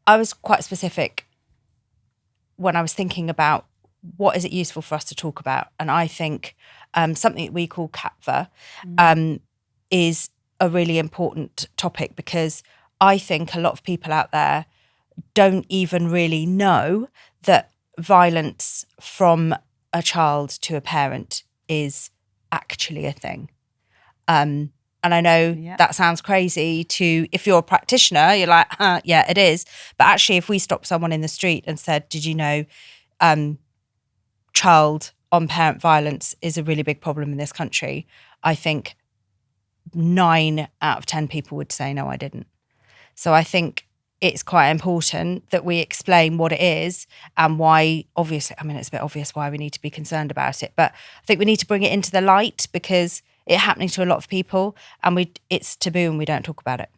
I was quite specific when I was thinking about what is it useful for us to talk about. And I think something that we call CAPVA is a really important topic, because I think a lot of people out there don't even really know that violence from a child to a parent is actually a thing. And I know that sounds crazy to, if you're a practitioner, you're like, yeah, it is. But actually, if we stopped someone in the street and said, did you know child on parent violence is a really big problem in this country, I think 9 out of 10 people would say, no, I didn't. So I think it's quite important that we explain what it is and why. Obviously, I mean, it's a bit obvious why we need to be concerned about it, but I think we need to bring it into the light because it's happening to a lot of people and it's taboo and we don't talk about it.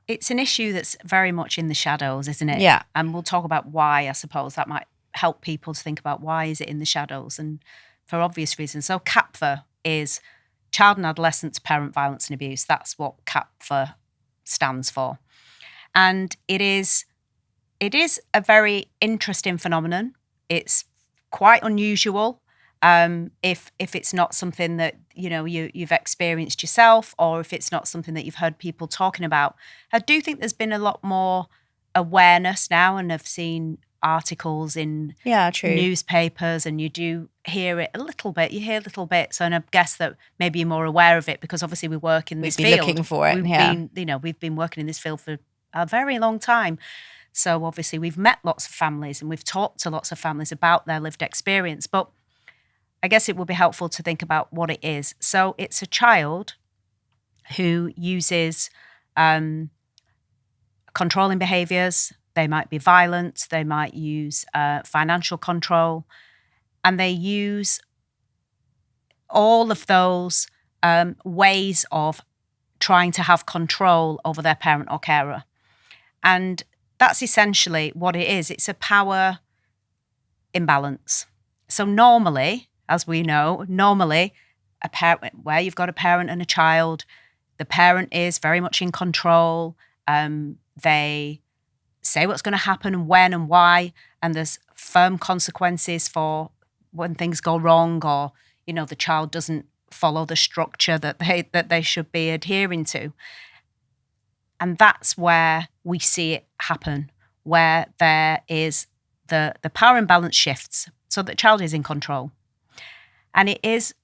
It's an issue that's very much in the shadows, isn't it? Yeah. And we'll talk about why, I suppose. That might help people to think about why is it in the shadows, and for obvious reasons. So CAPVA is Child and Adolescent Parent Violence and Abuse. That's what CAPVA stands for. And it is a very interesting phenomenon. It's quite unusual. If it's not something that you've experienced yourself, or if it's not something that you've heard people talking about. I do think there's been a lot more awareness now, and I've seen articles in newspapers, and you do hear it a little bit. You hear little bits, and I guess that maybe you're more aware of it because obviously we work in this field. We've been looking for it. We've been working in this field for a very long time. So obviously we've met lots of families and we've talked to lots of families about their lived experience. But I guess it would be helpful to think about what it is. So it's a child who uses controlling behaviours. They might be violent. They might use financial control. And they use all of those ways of trying to have control over their parent or carer. And that's essentially what it is. It's a power imbalance. So normally, as we know, a parent, where you've got a parent and a child, the parent is very much in control. They say what's going to happen and when and why, and there's firm consequences for when things go wrong, or the child doesn't follow the structure that they should be adhering to. And that's where we see it happen, where there is the power imbalance shifts so that the child is in control. And it is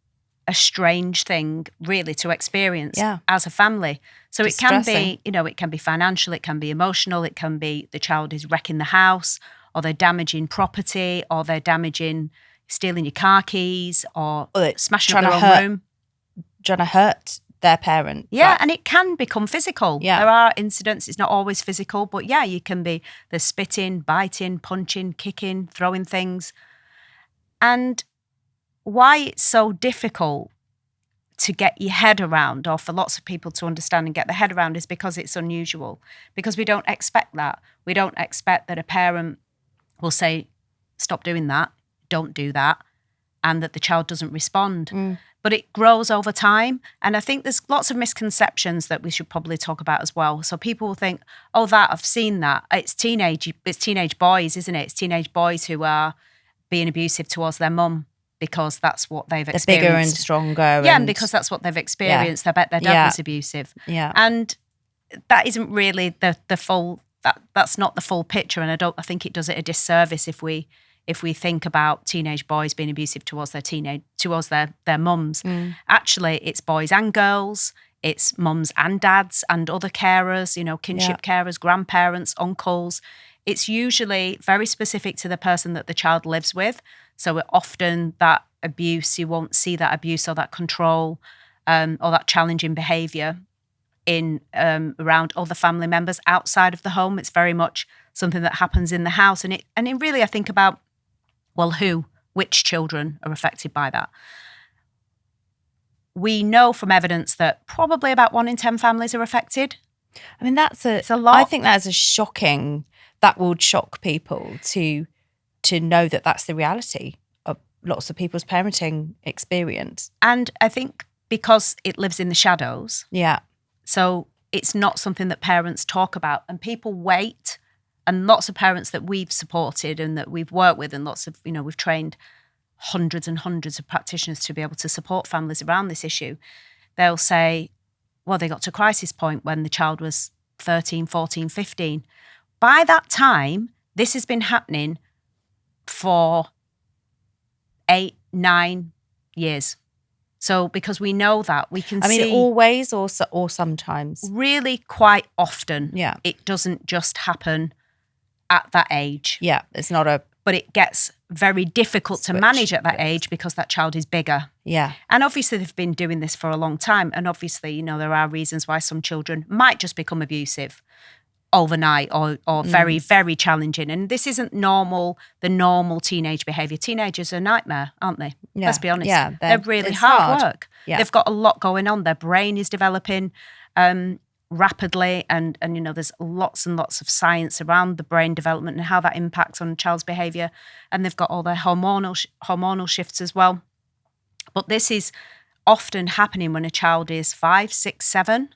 a strange thing really to experience as a family. So it can be, it can be financial, it can be emotional, it can be the child is wrecking the house, or they're damaging property, or they're stealing your car keys, or smashing up their own room. Trying to hurt their parent. Yeah, and it can become physical. Yeah. There are incidents, it's not always physical, but you can be the spitting, biting, punching, kicking, throwing things. And why it's so difficult to get your head around, or for lots of people to understand and get their head around, is because it's unusual. Because we don't expect that. We don't expect that a parent will say, stop doing that, don't do that, and that the child doesn't respond. But it grows over time. And I think there's lots of misconceptions that we should probably talk about as well. So people will think, I've seen that. It's teenage boys, isn't it? It's teenage boys who are being abusive towards their mum because that's what they've experienced. They're bigger and stronger. And because that's what they've experienced. I bet their dad was abusive. Yeah. And that isn't really the full, that's not the full picture. And I think it does it a disservice if we think about teenage boys being abusive towards their mums. Actually, it's boys and girls, it's mums and dads and other carers, kinship carers, grandparents, uncles. It's usually very specific to the person that the child lives with. So often that abuse, you won't see that abuse or that control or that challenging behaviour in around other family members outside of the home. It's very much something that happens in the house. And it really, I think about, well, which children are affected by that? We know from evidence that probably about 1 in 10 families are affected. I mean, it's a lot. I think that would shock people to know that that's the reality of lots of people's parenting experience. And I think because it lives in the shadows. Yeah. So it's not something that parents talk about, and people wait And lots of parents that we've supported and that we've worked with, and lots of, we've trained hundreds and hundreds of practitioners to be able to support families around this issue. They'll say, well, they got to crisis point when the child was 13, 14, 15. By that time, this has been happening for 8, 9 years. So because we know that, we can see... always or sometimes? Really quite often. Yeah. It doesn't just happen at that age. Yeah, it's not a... But it gets very difficult to manage at that age because that child is bigger. Yeah. And obviously they've been doing this for a long time. And obviously, there are reasons why some children might just become abusive overnight or very, very challenging. And this isn't the normal teenage behaviour. Teenagers are a nightmare, aren't they? Yeah. Let's be honest. Yeah, they're really hard work. Yeah. They've got a lot going on. Their brain is developing rapidly, and there's lots and lots of science around the brain development and how that impacts on a child's behaviour. And they've got all their hormonal shifts as well. But this is often happening when a child is 5, 6, 7,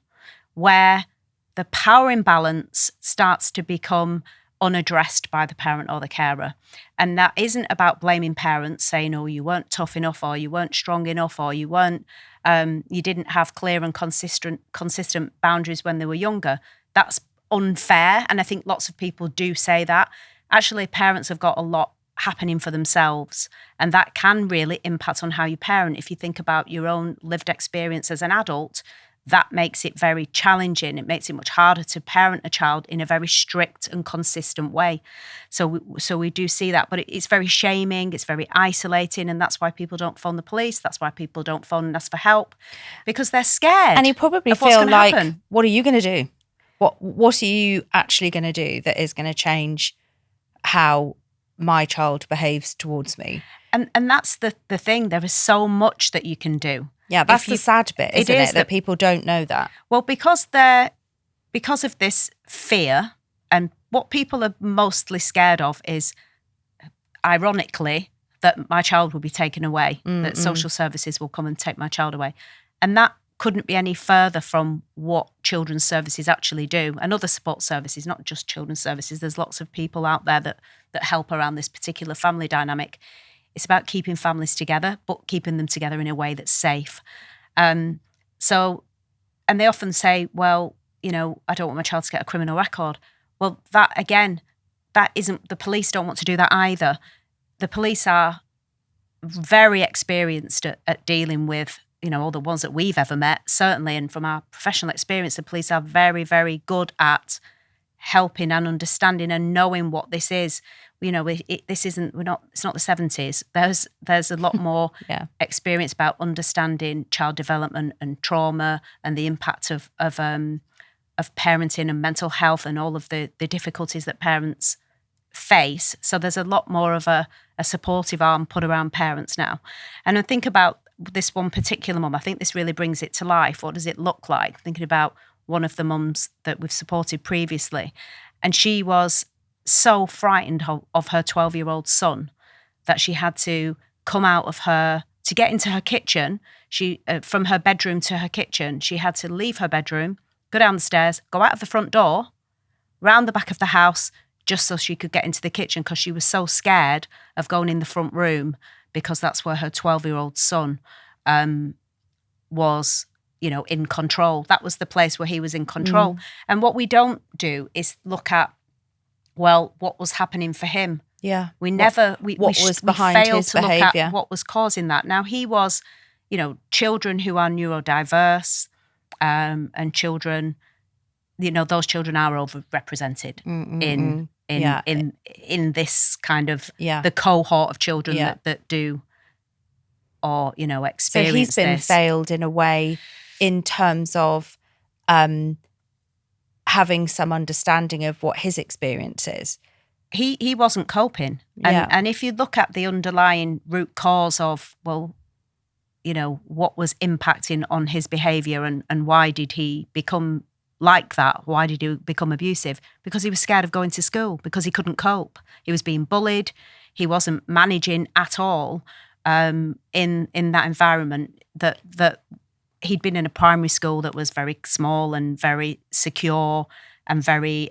where the power imbalance starts to become unaddressed by the parent or the carer. And that isn't about blaming parents, saying, oh, you weren't tough enough, or you weren't strong enough, or you didn't have clear and consistent boundaries when they were younger. That's unfair. And I think lots of people do say that. Actually, parents have got a lot happening for themselves, and that can really impact on how you parent. If you think about your own lived experience as an adult, that makes it very challenging. It makes it much harder to parent a child in a very strict and consistent way. So we do see that, but it's very shaming, it's very isolating, and that's why people don't phone the police. That's why people don't phone and ask for help, because they're scared. And you probably feel like, what are you going to do? What are you actually going to do that is going to change how my child behaves towards me? And that's the thing. There is so much that you can do. Yeah, that's the sad bit, isn't it? That people don't know that. Well, because of this fear, and what people are mostly scared of is, ironically, that my child will be taken away, that social services will come and take my child away. And that couldn't be any further from what children's services actually do, and other support services, not just children's services. There's lots of people out there that help around this particular family dynamic. It's about keeping families together, but keeping them together in a way that's safe. And they often say, well, I don't want my child to get a criminal record. Well, that isn't, the police don't want to do that either. The police are very experienced at dealing with, all the ones that we've ever met, certainly, and from our professional experience, the police are very, very good at helping and understanding and knowing what this is. It's not the 70s. There's a lot more experience about understanding child development and trauma and the impact of parenting and mental health and all of the difficulties that parents face. So there's a lot more of a supportive arm put around parents now. And I think about this one particular mum, I think this really brings it to life. What does it look like? Thinking about one of the mums that we've supported previously, and she was so frightened of her 12-year-old son that she had to come out of to get into her kitchen. She from her bedroom to her kitchen, she had to leave her bedroom, go down the stairs, go out of the front door, round the back of the house, just so she could get into the kitchen, because she was so scared of going in the front room, because that's where her 12-year-old son was, in control. That was the place where he was in control. And what we don't do is look at, well, what was happening for him? Yeah. We never, we was behind failed his to look behaviour. at what was causing that. Now, he was, children who are neurodiverse, and children, those children are overrepresented in this kind of the cohort of children that do, or experience. So he's been failed in a way, in terms of having some understanding of what his experience is. He wasn't coping. And if you look at the underlying root cause of, well, what was impacting on his behaviour and why did he become like that? Why did he become abusive? Because he was scared of going to school, because he couldn't cope. He was being bullied. He wasn't managing at all in that environment. That he'd been in a primary school that was very small and very secure and very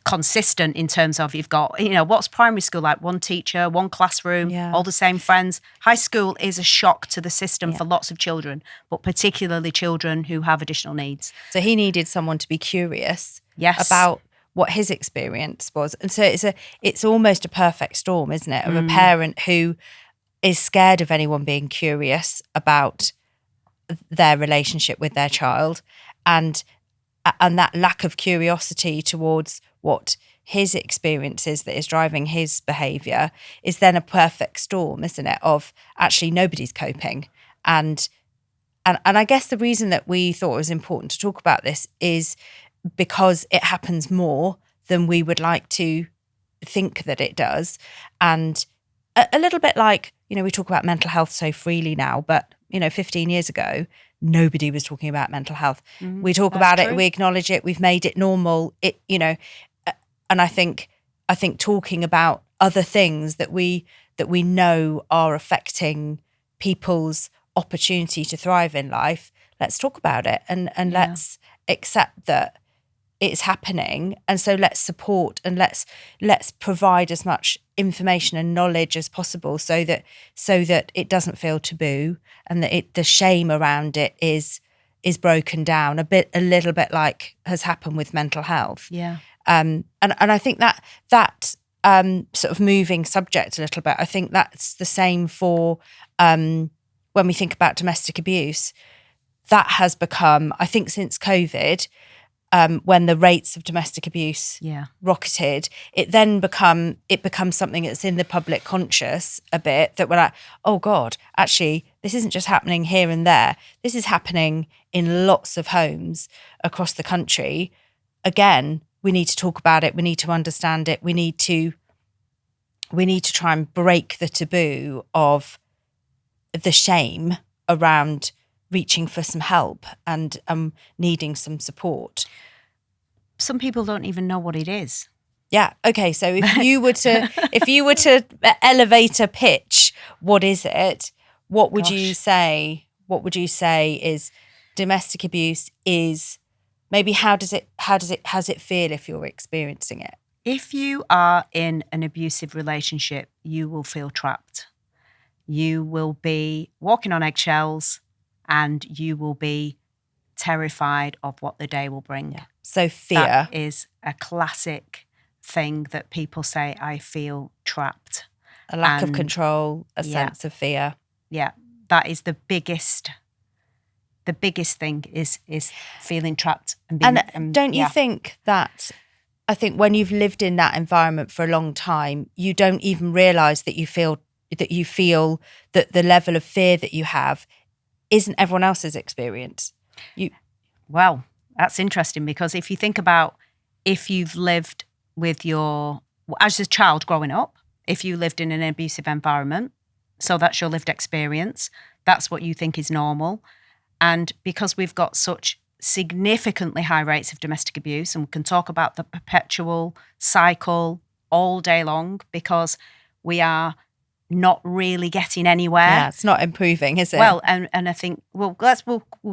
consistent in terms of you've got, what's primary school like? One teacher, one classroom, all the same friends. High school is a shock to the system for lots of children, but particularly children who have additional needs. So he needed someone to be curious about what his experience was. And so it's almost a perfect storm, isn't it, of a parent who is scared of anyone being curious about their relationship with their child, and that lack of curiosity towards what his experience is that is driving his behaviour is then a perfect storm, isn't it, of actually nobody's coping. And I guess the reason that we thought it was important to talk about this is because it happens more than we would like to think that it does. And a little bit like, we talk about mental health so freely now, but 15 years ago, nobody was talking about mental health. We talk about it, we acknowledge it, we've made it normal. And I think talking about other things that we know are affecting people's opportunity to thrive in life, let's talk about it and let's accept that it's happening. And so let's support and let's provide as much information and knowledge as possible so that it doesn't feel taboo and that the shame around it is broken down a little bit like has happened with mental health. Yeah. And I think that sort of moving subject a little bit, I think that's the same for when we think about domestic abuse. That has become, I think since COVID, when the rates of domestic abuse rocketed, it becomes something that's in the public conscious a bit, that we're like, oh God, actually, this isn't just happening here and there. This is happening in lots of homes across the country. Again, we need to talk about it. We need to understand it. We need to try and break the taboo of the shame around reaching for some help and needing some support. Some people don't even know what it is. Yeah. Okay. So if you were to elevate a pitch, what is it? What would you say? What would you say is domestic abuse is? Maybe how does it feel if you're experiencing it? If you are in an abusive relationship, you will feel trapped. You will be walking on eggshells and you will be terrified of what the day will bring. Yeah. So fear. That is a classic thing that people say, I feel trapped. A lack of control, a sense of fear. Yeah, that is the biggest thing is feeling trapped. And don't you think that, I think when you've lived in that environment for a long time, you don't even realise that you feel that the level of fear that you have isn't everyone else's experience. Well, that's interesting, because if you think about if you've lived with as a child growing up, if you lived in an abusive environment, so that's your lived experience, that's what you think is normal. And because we've got such significantly high rates of domestic abuse, and we can talk about the perpetual cycle all day long, because we are not really getting anywhere. Yeah, it's not improving, is it? Well, and I think, we'll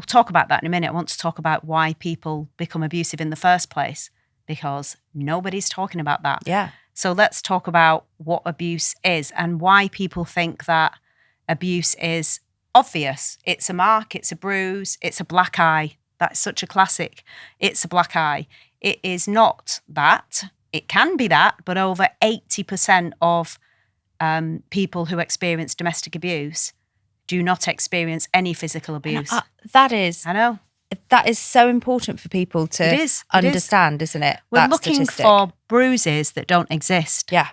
talk about that in a minute. I want to talk about why people become abusive in the first place, because nobody's talking about that. Yeah. So let's talk about what abuse is and why people think that abuse is obvious. It's a mark, it's a bruise, it's a black eye. That's such a classic. It's a black eye. It is not that. It can be that, but over 80% of people who experience domestic abuse do not experience any physical abuse. I know. That is so important for people to understand, isn't it? We're looking for bruises that don't exist. Yeah.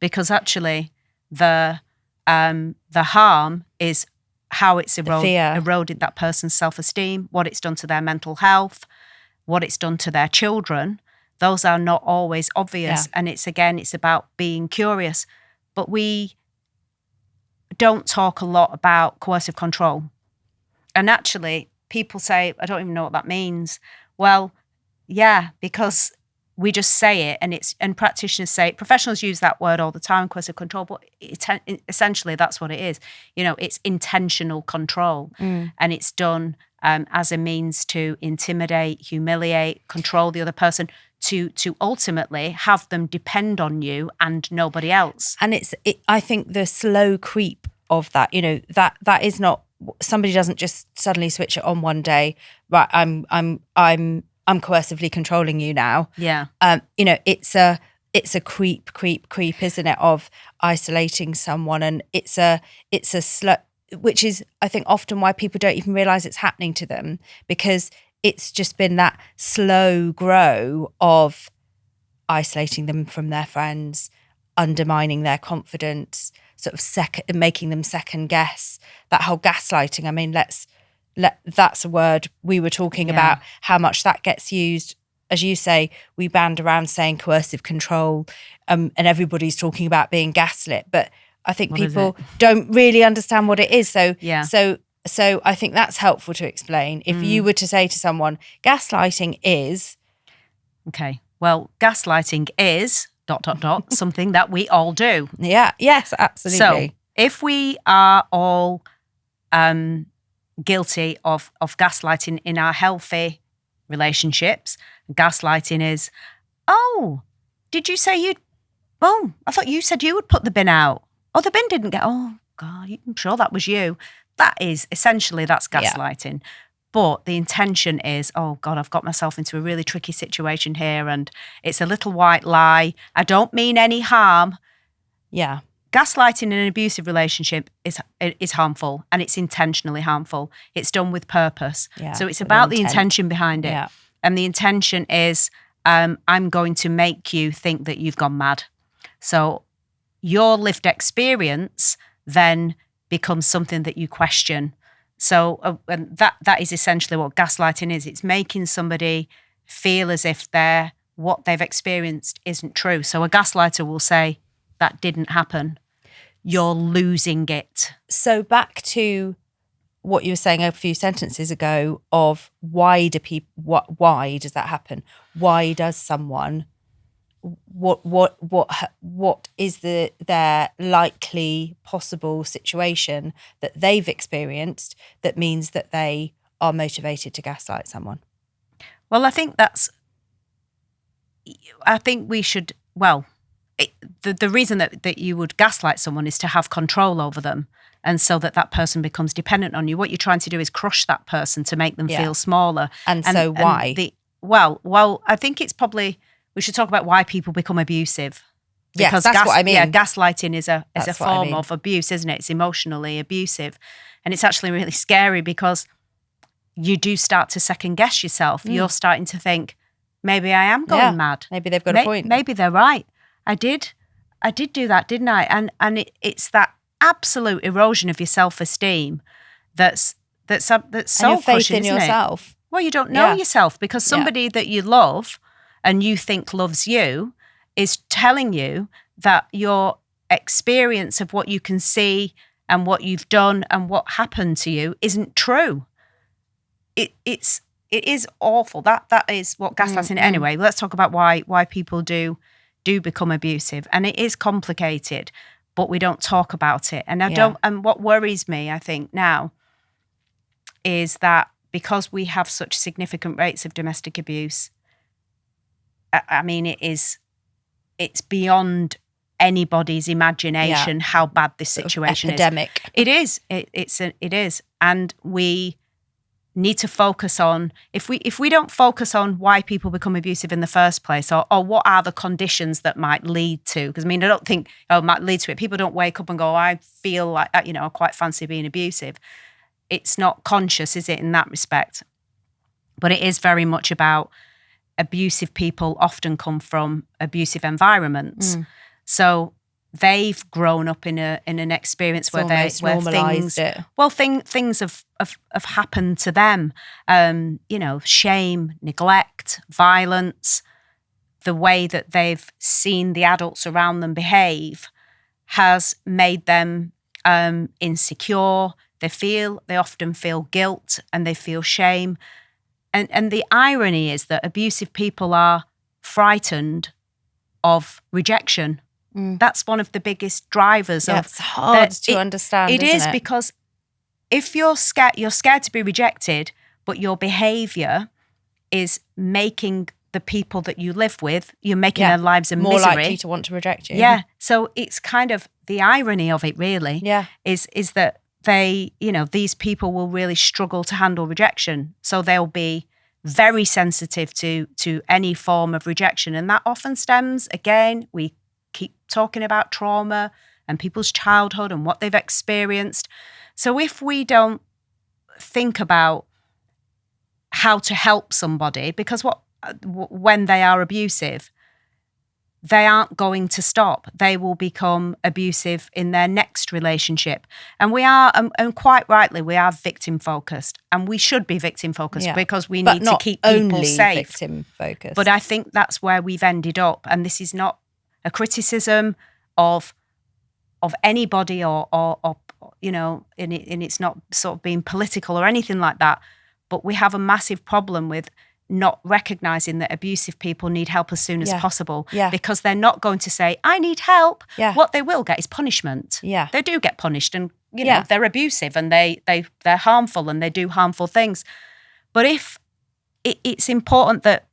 Because actually the harm is how it's eroded that person's self-esteem, what it's done to their mental health, what it's done to their children. Those are not always obvious. Yeah. And it's about being curious. But we don't talk a lot about coercive control. And actually, people say, I don't even know what that means. Well, yeah, because we just say it, and practitioners say it. Professionals use that word all the time, coercive control, but essentially that's what it is. It's intentional control, and it's done as a means to intimidate, humiliate, control the other person, to ultimately have them depend on you and nobody else. And I think the slow creep of that, that is not, somebody doesn't just suddenly switch it on one day. Right, I'm coercively controlling you now. Yeah. It's a creep, isn't it, of isolating someone, and it's a slow, which is, I think, often why people don't even realise it's happening to them, because it's just been that slow grow of isolating them from their friends, undermining their confidence, sort of making them second guess. That whole gaslighting, I mean, that's a word we were talking about, how much that gets used. As you say, we band around saying coercive control, and everybody's talking about being gaslit, but I think people don't really understand what it is. So I think that's helpful to explain. If you were to say to someone, gaslighting is... Okay, well, gaslighting is ... something that we all do. Yeah, yes, absolutely. So if we are all guilty of gaslighting in our healthy relationships, gaslighting is, did you say I thought you said you would put the bin out. Oh, the bin didn't get, oh God, I'm sure that was you. That's gaslighting. Yeah. But the intention is, oh God, I've got myself into a really tricky situation here, and it's a little white lie. I don't mean any harm. Yeah. Gaslighting in an abusive relationship is harmful, and it's intentionally harmful. It's done with purpose. Yeah, so it's about the intention behind it. Yeah. And the intention is, I'm going to make you think that you've gone mad. So your lived experience then becomes something that you question. So and that is essentially what gaslighting is. It's making somebody feel as if what they've experienced isn't true. So a gaslighter will say, that didn't happen. You're losing it. So back to what you were saying a few sentences ago of why does that happen? Why does someone, what is their likely possible situation that they've experienced that means that they are motivated to gaslight someone? Well, I think we should, the reason that you would gaslight someone is to have control over them, and so that person becomes dependent on you. What you're trying to do is crush that person to make them feel smaller. And so why? I think it's probably, we should talk about why people become abusive. Because that's what I mean. Yeah, gaslighting is a form of abuse, isn't it? It's emotionally abusive. And it's actually really scary because you do start to second guess yourself. You're starting to think, maybe I am going mad. Maybe they've got a point. Maybe they're right. I did do that, didn't I? And it's that absolute erosion of your self-esteem that's so and faith in yourself. It? Well, you don't know yourself, because somebody that you love and you think loves you is telling you that your experience of what you can see and what you've done and what happened to you isn't true. It is awful. That is what gaslighting. Anyway, let's talk about why people do become abusive, and it is complicated, but we don't talk about it. And and what worries me, I think now, is that because we have such significant rates of domestic abuse, I mean, it's beyond anybody's imagination how bad this situation is. Epidemic. It is. It is. And we need to focus on, if we don't focus on why people become abusive in the first place, or what are the conditions that might lead to, because I mean, I don't think might lead to it. People don't wake up and go, I feel like, I quite fancy being abusive. It's not conscious, is it, in that respect? But it is very much about abusive people often come from abusive environments. So they've grown up in an experience where things have happened to them. Shame, neglect, violence, the way that they've seen the adults around them behave has made them insecure. They often feel guilt and they feel shame. And the irony is that abusive people are frightened of rejection. That's one of the biggest drivers of it's hard to understand. It is because if you're scared to be rejected, but your behaviour is making the people that you live with, you're making their lives a more misery. likely to want to reject you. Yeah. So it's kind of the irony of it, really. Yeah. Is that they, these people will really struggle to handle rejection. So they'll be very sensitive to any form of rejection. And that often stems, again, we keep talking about trauma and people's childhood and what they've experienced. So if we don't think about how to help somebody, because when they are abusive, they aren't going to stop. They will become abusive in their next relationship. And we are, and quite rightly, we are victim focused, and we should be victim focused because we need to keep people safe. Victim focused. But I think that's where we've ended up. And this is not a criticism of anybody or and it's not sort of being political or anything like that. But we have a massive problem with not recognising that abusive people need help as soon as possible because they're not going to say, I need help. Yeah. What they will get is punishment. Yeah. They do get punished and, they're abusive and they're harmful and they do harmful things. But if it's important that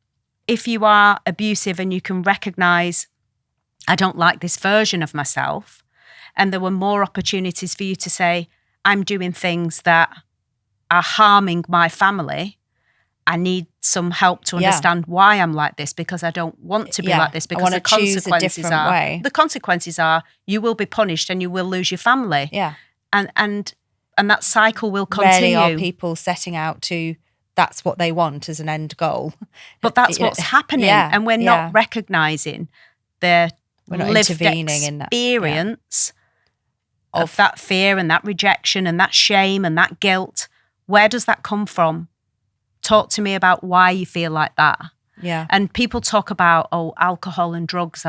if you are abusive and you can recognise, I don't like this version of myself, and there were more opportunities for you to say, I'm doing things that are harming my family, I need some help to understand why I'm like this, because I don't want to be like this, because the consequences are you will be punished and you will lose your family. Yeah. And that cycle will continue. Rarely are people setting out to, that's what they want as an end goal. But that's what's happening. And we're not recognising their lived experience of that fear and that rejection and that shame and that guilt. Where does that come from? Talk to me about why you feel like that. Yeah. And people talk about, alcohol and drugs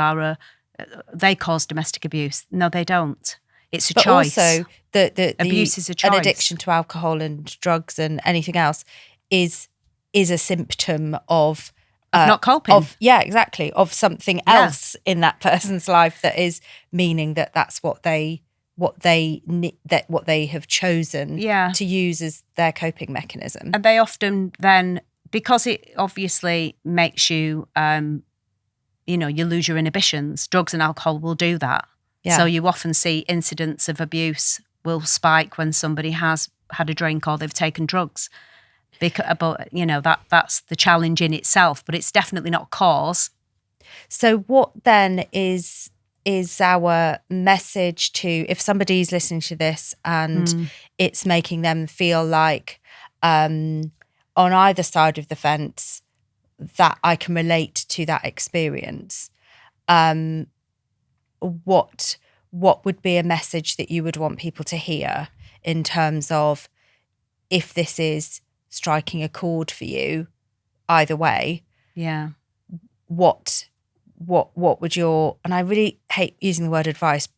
they cause domestic abuse. No, they don't. It's a choice. But also, the abuse is a choice. An addiction to alcohol and drugs and anything else is a symptom of not coping. Exactly. Of something else in that person's life that is meaning that's what they have chosen to use as their coping mechanism. And they often then, because it obviously makes you, you lose your inhibitions, drugs and alcohol will do that. Yeah. So you often see incidents of abuse will spike when somebody has had a drink or they've taken drugs. But that's the challenge in itself, but it's definitely not cause. So what then is our message to, if somebody's listening to this and it's making them feel like on either side of the fence that I can relate to that experience, what would be a message that you would want people to hear in terms of, if this is striking a chord for you either way, what would your, and I really hate using the word advice,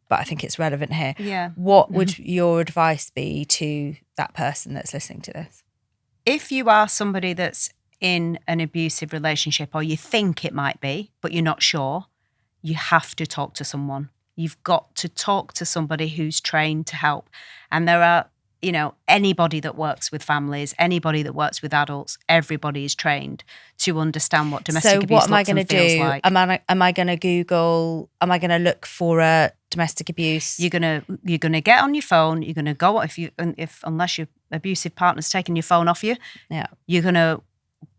but I think it's relevant here. Yeah. What would your advice be to that person that's listening to this? If you are somebody that's in an abusive relationship, or you think it might be, but you're not sure, you have to talk to someone. You've got to talk to somebody who's trained to help. And there are, anybody that works with families, anybody that works with adults, everybody is trained to understand what domestic abuse looks and feels like. Am I going to Google? Am I going to look for a domestic abuse? You're gonna get on your phone. You're gonna go unless your abusive partner's taking your phone off you. Yeah. You're gonna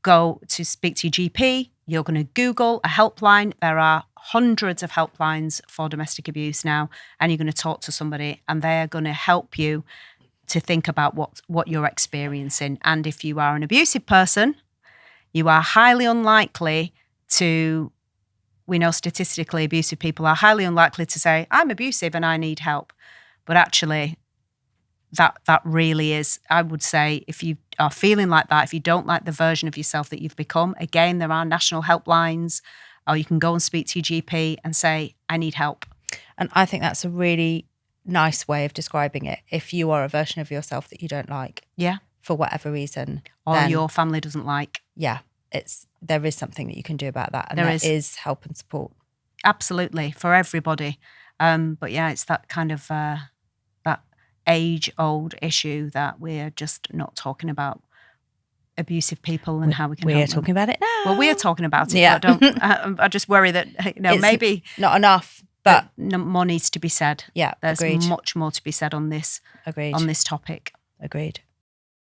go to speak to your GP. You're gonna Google a helpline. There are hundreds of helplines for domestic abuse now, and you're gonna talk to somebody, and they're gonna help you to think about what you're experiencing. And if you are an abusive person, you are highly unlikely to, we know statistically abusive people are highly unlikely to say, I'm abusive and I need help. But actually, that really is, I would say, if you are feeling like that, if you don't like the version of yourself that you've become, again, there are national helplines, or you can go and speak to your GP and say, I need help. And I think that's a really nice way of describing it. If you are a version of yourself that you don't like, for whatever reason, or your family doesn't like, there is something that you can do about that, and There there is. is help and support. Absolutely, for everybody. But yeah, it's that kind of that age-old issue that we're just not talking about abusive people and how we can help We're them. talking about it now. Well, we are talking about it. Yeah. But I just worry that It's maybe not enough, but more needs to be said. yeah, There's agreed. much more to be said on this Agreed. on this topic. Agreed.